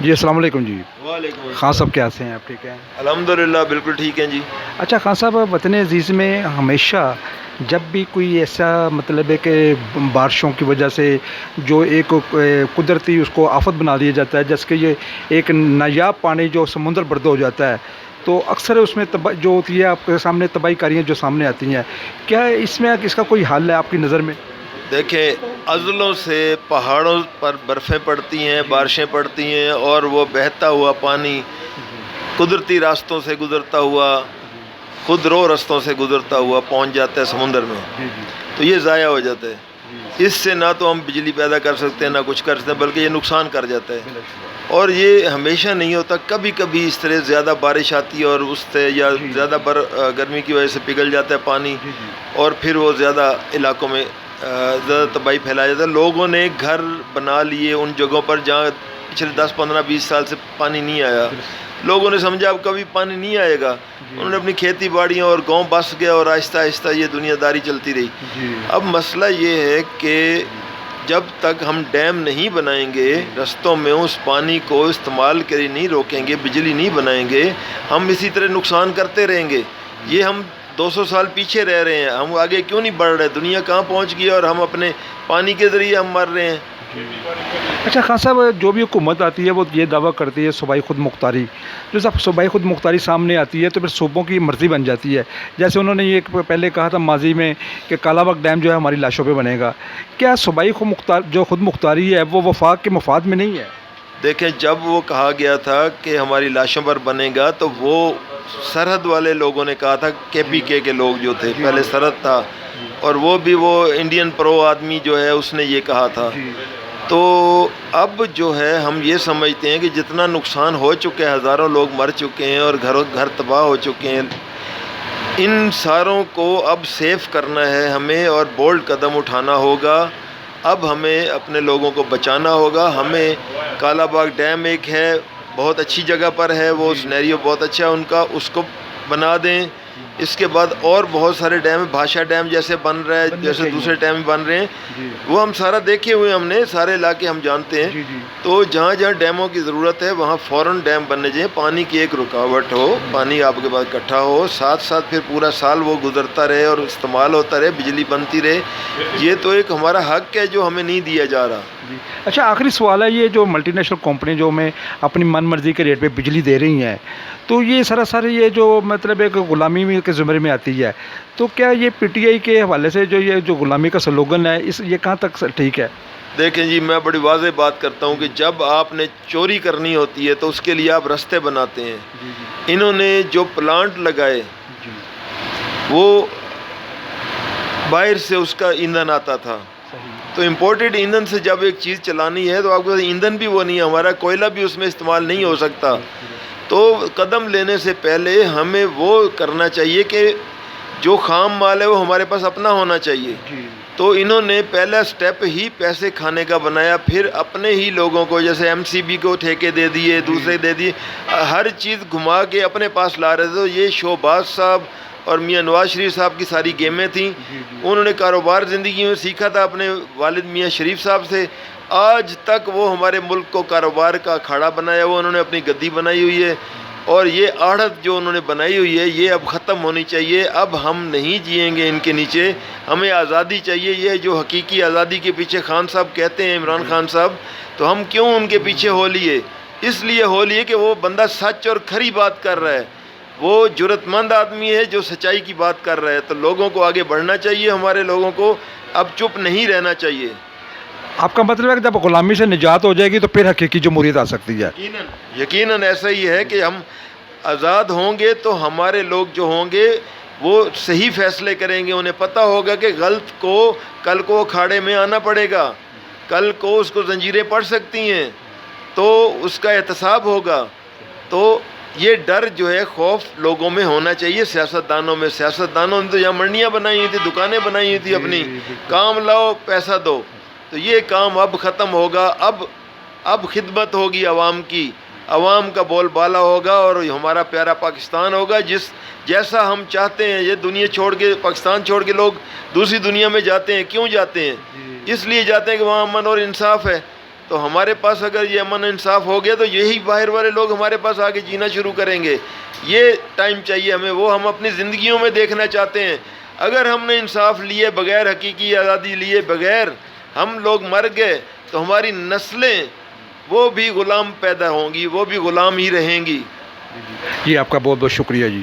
جی السلام علیکم جی. وعلیکم السلام. خان صاحب کیسے ہیں آپ؟ ٹھیک ہیں الحمدللہ بالکل ٹھیک ہیں جی. اچھا خان صاحب، وطن عزیز میں ہمیشہ جب بھی کوئی ایسا مطلب ہے کہ بارشوں کی وجہ سے جو ایک قدرتی اس کو آفت بنا دیا جاتا ہے، جیسے کہ یہ ایک نایاب پانی جو سمندر برد ہو جاتا ہے، تو اکثر اس میں جو ہوتی ہے آپ کے سامنے تباہی کاریاں جو سامنے آتی ہیں، کیا اس میں اس کا کوئی حل ہے آپ کی نظر میں؟ دیکھیں، عضلوں سے پہاڑوں پر برفیں پڑتی ہیں، بارشیں پڑتی ہیں، اور وہ بہتا ہوا پانی قدرتی راستوں سے گزرتا ہوا، خود رو رستوں سے گزرتا ہوا پہنچ جاتا ہے سمندر میں، تو یہ ضائع ہو جاتا ہے. اس سے نہ تو ہم بجلی پیدا کر سکتے ہیں نہ کچھ کر سکتے ہیں، بلکہ یہ نقصان کر جاتا ہے. اور یہ ہمیشہ نہیں ہوتا، کبھی کبھی اس طرح زیادہ بارش آتی ہے اور اس سے یا زیادہ گرمی کی وجہ سے پگھل جاتا ہے پانی، اور پھر وہ زیادہ علاقوں میں زیادہ تباہی پھیلایا جاتا ہے. لوگوں نے گھر بنا لیے ان جگہوں پر جہاں پچھلے 10 15 20 سال سے پانی نہیں آیا. لوگوں نے سمجھا اب کبھی پانی نہیں آئے گا، انہوں نے اپنی کھیتی باڑیاں اور گاؤں بس گیا، اور آہستہ آہستہ یہ دنیا داری چلتی رہی. اب مسئلہ یہ ہے کہ جب تک ہم ڈیم نہیں بنائیں گے، رستوں میں اس پانی کو استعمال کے نہیں روکیں گے، بجلی نہیں بنائیں گے، ہم اسی طرح نقصان کرتے رہیں گے. یہ ہم 200 سال پیچھے رہ رہے ہیں، ہم آگے کیوں نہیں بڑھ رہے؟ دنیا کہاں پہنچ گئی اور ہم اپنے پانی کے ذریعے ہم مر رہے ہیں. اچھا خان صاحب، جو بھی حکومت آتی ہے وہ یہ دعویٰ کرتی ہے صوبائی خود مختاری. جو سب صوبائی خود مختاری سامنے آتی ہے تو پھر صوبوں کی مرضی بن جاتی ہے. جیسے انہوں نے یہ پہلے کہا تھا ماضی میں کہ کالا باغ ڈیم جو ہے ہماری لاشوں پہ بنے گا. کیا صوبائی خود مختاری ہے وہ وفاق کے مفاد میں نہیں ہے؟ دیکھیں، جب وہ کہا گیا تھا کہ ہماری لاشوں پر بنے گا، تو وہ سرحد والے لوگوں نے کہا تھا، KPK کے لوگ جو تھے، پہلے سرحد تھا، اور وہ بھی وہ انڈین پرو آدمی جو ہے اس نے یہ کہا تھا. تو اب جو ہے ہم یہ سمجھتے ہیں کہ جتنا نقصان ہو چکے ہیں، ہزاروں لوگ مر چکے ہیں اور گھر تباہ ہو چکے ہیں، ان ساروں کو اب سیف کرنا ہے ہمیں، اور بولڈ قدم اٹھانا ہوگا. اب ہمیں اپنے لوگوں کو بچانا ہوگا. ہمیں کالا باغ ڈیم ایک ہے، بہت اچھی جگہ پر ہے، وہ سینیریو بہت اچھا ہے ان کا، اس کو بنا دیں. اس کے بعد اور بہت سارے ڈیم، بھاشا ڈیم جیسے بن رہا ہے، جیسے دوسرے ڈیم بن رہے ہیں، وہ ہم سارا دیکھے ہوئے، ہم نے سارے علاقے ہم جانتے ہیں. تو جہاں جہاں ڈیموں کی ضرورت ہے وہاں فوراً ڈیم بننے چاہیے. پانی کی ایک رکاوٹ ہو، پانی آپ کے پاس اکٹھا ہو، ساتھ ساتھ پھر پورا سال وہ گزرتا رہے اور استعمال ہوتا رہے، بجلی بنتی رہے. یہ تو ایک ہمارا حق ہے جو ہمیں نہیں دیا جا رہا. اچھا آخری سوال ہے، یہ جو ملٹی نیشنل کمپنی جو ہمیں اپنی من مرضی کے ریٹ پہ بجلی دے رہی ہیں، تو یہ سراسر یہ جو مطلب ایک غلامی کے زمرے میں آتی ہے، تو کیا یہ PTI کے حوالے سے یہ جو غلامی کا سلوگن ہے یہ کہاں تک ٹھیک ہے؟ دیکھیں جی، میں بڑی واضح بات کرتا ہوں کہ جب آپ نے چوری کرنی ہوتی ہے تو اس کے لیے آپ رستے بناتے ہیں. انہوں نے جو پلانٹ لگائے وہ باہر سے اس کا ایندھن آتا تھا، تو امپورٹڈ ایندھن سے جب ایک چیز چلانی ہے تو آپ کو ایندھن بھی وہ نہیں ہے، ہمارا کوئلہ بھی اس میں استعمال نہیں ہو سکتا. تو قدم لینے سے پہلے ہمیں وہ کرنا چاہیے کہ جو خام مال ہے وہ ہمارے پاس اپنا ہونا چاہیے. تو انہوں نے پہلا سٹیپ ہی پیسے کھانے کا بنایا، پھر اپنے ہی لوگوں کو جیسے MCB کو ٹھیکے دے دیے، دوسرے دے دیے، ہر چیز گھما کے اپنے پاس لا رہے تھے. تو یہ شہباز صاحب اور میاں نواز شریف صاحب کی ساری گیمیں تھیں. انہوں نے کاروبار زندگی میں سیکھا تھا اپنے والد میاں شریف صاحب سے. آج تک وہ ہمارے ملک کو کاروبار کا اکھاڑا بنایا ہوا، انہوں نے اپنی گدی بنائی ہوئی ہے، اور یہ آڑت جو انہوں نے بنائی ہوئی ہے یہ اب ختم ہونی چاہیے. اب ہم نہیں جئیں گے ان کے نیچے، ہمیں آزادی چاہیے. یہ جو حقیقی آزادی کے پیچھے خان صاحب کہتے ہیں، عمران خان صاحب، تو ہم کیوں ان کے پیچھے ہو لیے؟ اس لیے ہو لیے کہ وہ بندہ سچ اور کھری بات کر رہا ہے، وہ جرأت مند آدمی ہے جو سچائی کی بات کر رہا ہے. تو لوگوں کو آگے بڑھنا چاہیے، ہمارے لوگوں کو اب چپ نہیں رہنا چاہیے. آپ کا مطلب ہے کہ جب غلامی سے نجات ہو جائے گی تو پھر حقیقی جمہوریت آ سکتی ہے؟ یقیناً ایسا ہی ہے کہ ہم آزاد ہوں گے تو ہمارے لوگ جو ہوں گے وہ صحیح فیصلے کریں گے. انہیں پتہ ہوگا کہ غلط کو کل کو اکھاڑے میں آنا پڑے گا، کل کو اس کو زنجیریں پڑ سکتی ہیں، تو اس کا احتساب ہوگا. تو یہ ڈر جو ہے، خوف لوگوں میں ہونا چاہیے، سیاستدانوں میں. سیاستدانوں نے تو یہاں منڈیاں بنائی ہوئی تھی، دکانیں بنائی ہوئی تھی اپنی، کام لاؤ پیسہ دو. تو یہ کام اب ختم ہوگا. اب خدمت ہوگی عوام کی، عوام کا بول بالا ہوگا، اور ہمارا پیارا پاکستان ہوگا جیسا ہم چاہتے ہیں. یہ دنیا چھوڑ کے، پاکستان چھوڑ کے لوگ دوسری دنیا میں جاتے ہیں. کیوں جاتے ہیں؟ اس لیے جاتے ہیں کہ وہاں امن اور انصاف ہے. تو ہمارے پاس اگر یہ امن انصاف ہو گیا تو یہی باہر والے لوگ ہمارے پاس آگے جینا شروع کریں گے. یہ ٹائم چاہیے ہمیں, وہ ہم اپنی زندگیوں میں دیکھنا چاہتے ہیں. اگر ہم نے انصاف لیے بغیر, حقیقی آزادی لیے بغیر ہم لوگ مر گئے تو ہماری نسلیں وہ بھی غلام پیدا ہوں گی, وہ بھی غلام ہی رہیں گی. جی آپ کا بہت بہت شکریہ جی.